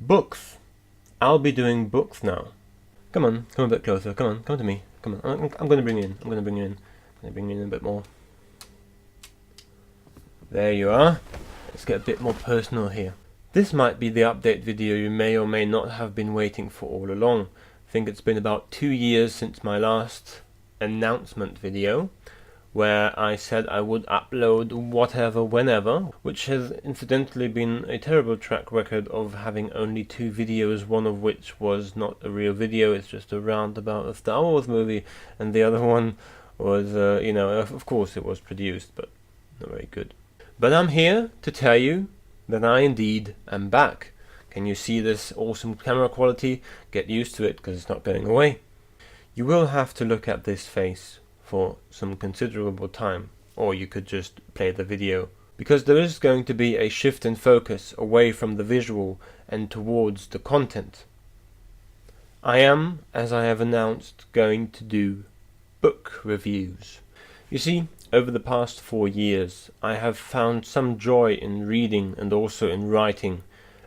Books. I'll be doing books now. Come on, come a bit closer. Come on, come to me. Come on, I'm going to bring you in. I'm going to bring you in. I'm going to bring you in a bit more. There you are. Let's get a bit more personal here. This might be the update video you may or may not have been waiting for all along. I think it's been about 2 years since my last announcement video, where I said I would upload whatever whenever, which has incidentally been a terrible track record of having only 2 videos, one of which was not a real video, it's just a rant about a Star Wars movie, and the other one was, of course it was produced, but not very good. But I'm here to tell you that I indeed am back. Can you see this awesome camera quality? Get used to it, because it's not going away. You will have to look at this face for some considerable time, or you could just play the video, because there is going to be a shift in focus away from the visual and towards the content. I am, as I have announced, going to do book reviews. You see, over the past 4 years I have found some joy in reading and also in writing,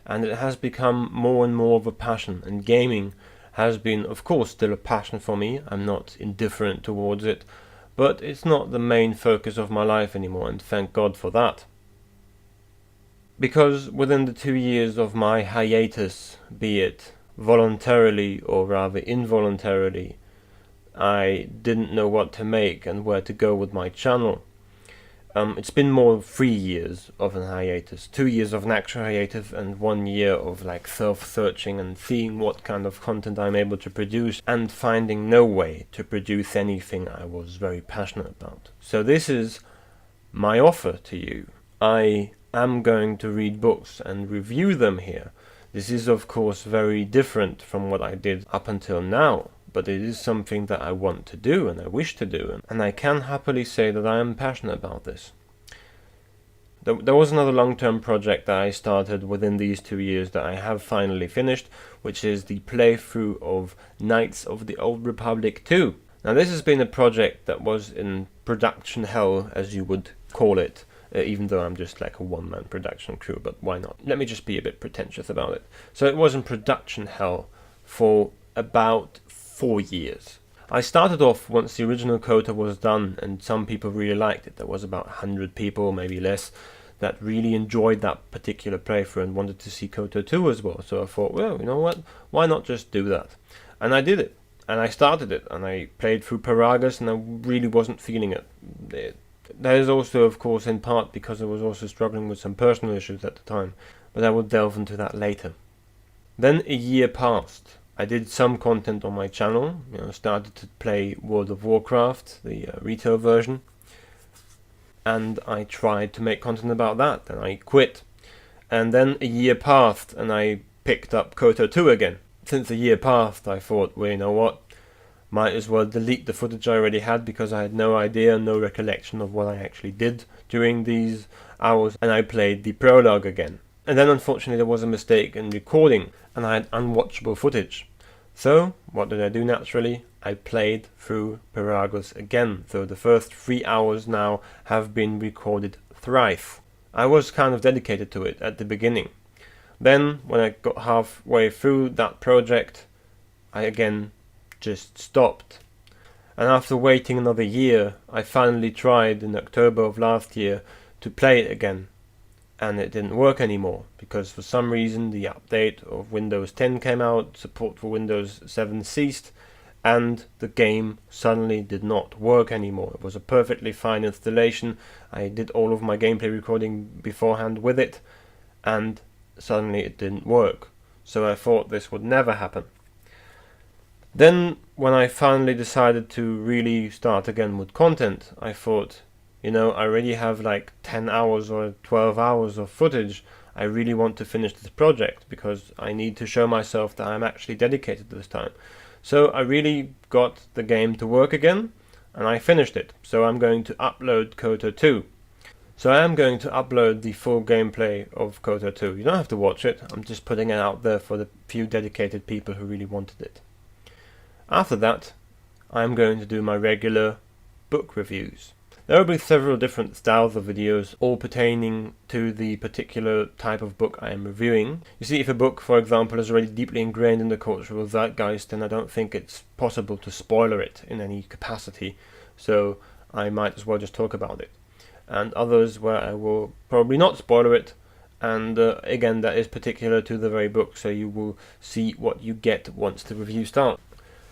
and it has become more and more of a passion, and gaming has been, of course, still a passion for me. I'm not indifferent towards it, but it's not the main focus of my life anymore, and thank God for that. Because within the 2 years of my hiatus, be it voluntarily or rather involuntarily, I didn't know what to make and where to go with my channel. It's been more 3 years of an hiatus, 2 years of an actual hiatus and 1 year of like self-searching and seeing what kind of content I'm able to produce and finding no way to produce anything I was very passionate about. So this is my offer to you. I am going to read books and review them here. This is of course very different from what I did up until now, but it is something that I want to do and I wish to do, and I can happily say that I am passionate about this. There was another long-term project that I started within these 2 years that I have finally finished, which is the playthrough of Knights of the Old Republic 2. Now this has been a project that was in production hell, as you would call it, even though I'm just like a one-man production crew, but why not? Let me just be a bit pretentious about it. So it was in production hell for about 4 years. I started off once the original Kota was done, and some people really liked it. There was about 100 people, maybe less, that really enjoyed that particular playthrough and wanted to see Kota 2 as well. So I thought, well, you know what, why not just do that? And I did it, and I started it, and I played through Paragus, and I really wasn't feeling it. That is also, of course, in part because I was also struggling with some personal issues at the time, but I will delve into that later. Then a year passed. I did some content on my channel, started to play World of Warcraft, the retail version, and I tried to make content about that, and I quit. And then a year passed, and I picked up Kota 2 again. Since a year passed, I thought, well, you know what, might as well delete the footage I already had, because I had no idea, no recollection of what I actually did during these hours, and I played the prologue again. And then unfortunately there was a mistake in recording, and I had unwatchable footage. So what did I do naturally? I played through Paragus again, so the first 3 hours now have been recorded thrice. I was kind of dedicated to it at the beginning. Then when I got halfway through that project, I again just stopped. And after waiting another year, I finally tried in October of last year to play it again. And it didn't work anymore, because for some reason the update of Windows 10 came out, support for Windows 7 ceased, and the game suddenly did not work anymore. It was a perfectly fine installation. I did all of my gameplay recording beforehand with it, and suddenly it didn't work. So I thought this would never happen. Then when I finally decided to really start again with content, I thought, I already have like 10 hours or 12 hours of footage. I really want to finish this project because I need to show myself that I'm actually dedicated this time. So I really got the game to work again, and I finished it. So I'm going to upload Kota 2. So I am going to upload the full gameplay of Kota 2. You don't have to watch it. I'm just putting it out there for the few dedicated people who really wanted it. After that, I'm going to do my regular book reviews. There will be several different styles of videos, all pertaining to the particular type of book I am reviewing. You see, if a book, for example, is already deeply ingrained in the cultural zeitgeist, then I don't think it's possible to spoiler it in any capacity, so I might as well just talk about it. And others where I will probably not spoiler it, and again, that is particular to the very book, so you will see what you get once the review starts.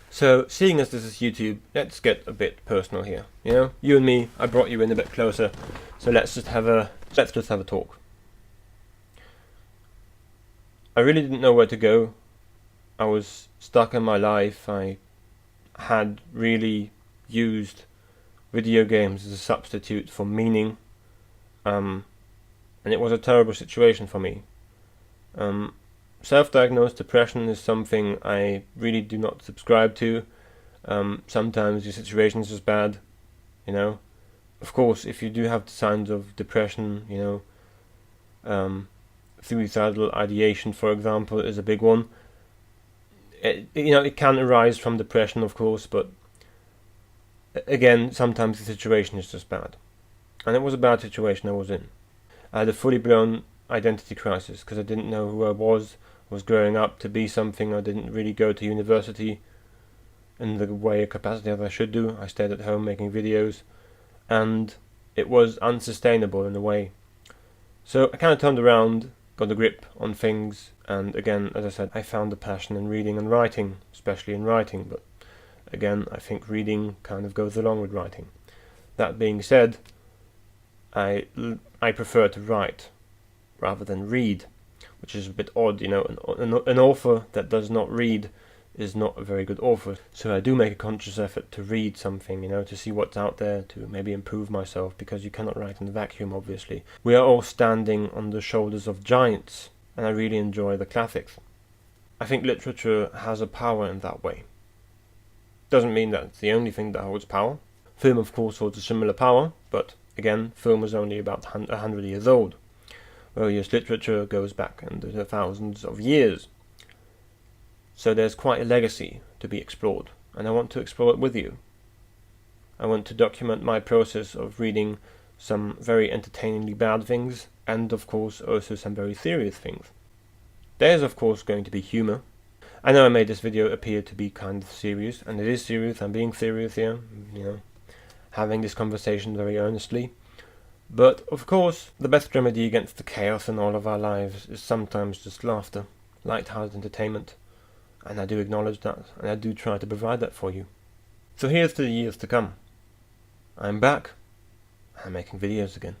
So, seeing as this is YouTube, let's get a bit personal here. You know, you and me, I brought you in a bit closer, so let's just have a talk. I really didn't know where to go. I was stuck in my life. I had really used video games as a substitute for meaning, and it was a terrible situation for me. Self-diagnosed depression is something I really do not subscribe to. Sometimes your situation is just bad, you know. Of course, if you do have the signs of depression, you know, suicidal ideation, for example, is a big one. It can arise from depression, of course, but again, sometimes the situation is just bad. And it was a bad situation I was in. I had a fully blown identity crisis because I didn't know who I was growing up to be something. I didn't really go to university in the way or capacity that I should do. I stayed at home making videos, and it was unsustainable in a way. So I kind of turned around, got a grip on things, and again, as I said, I found a passion in reading and writing, especially in writing, but again, I think reading kind of goes along with writing. That being said, I prefer to write rather than read, which is a bit odd, you know. An author that does not read is not a very good author. So I do make a conscious effort to read something, you know, to see what's out there, to maybe improve myself, because you cannot write in a vacuum, obviously. We are all standing on the shoulders of giants, and I really enjoy the classics. I think literature has a power in that way. Doesn't mean that it's the only thing that holds power. Film, of course, holds a similar power, but again, film is only about 100 years old. Whereas literature goes back into the thousands of years. So there's quite a legacy to be explored, and I want to explore it with you. I want to document my process of reading some very entertainingly bad things, and of course also some very serious things. There's of course going to be humor. I know I made this video appear to be kind of serious, and it is serious. I'm being serious here, you know, having this conversation very earnestly. But, of course, the best remedy against the chaos in all of our lives is sometimes just laughter, light-hearted entertainment. And I do acknowledge that, and I do try to provide that for you. So here's to the years to come. I'm back. I'm making videos again.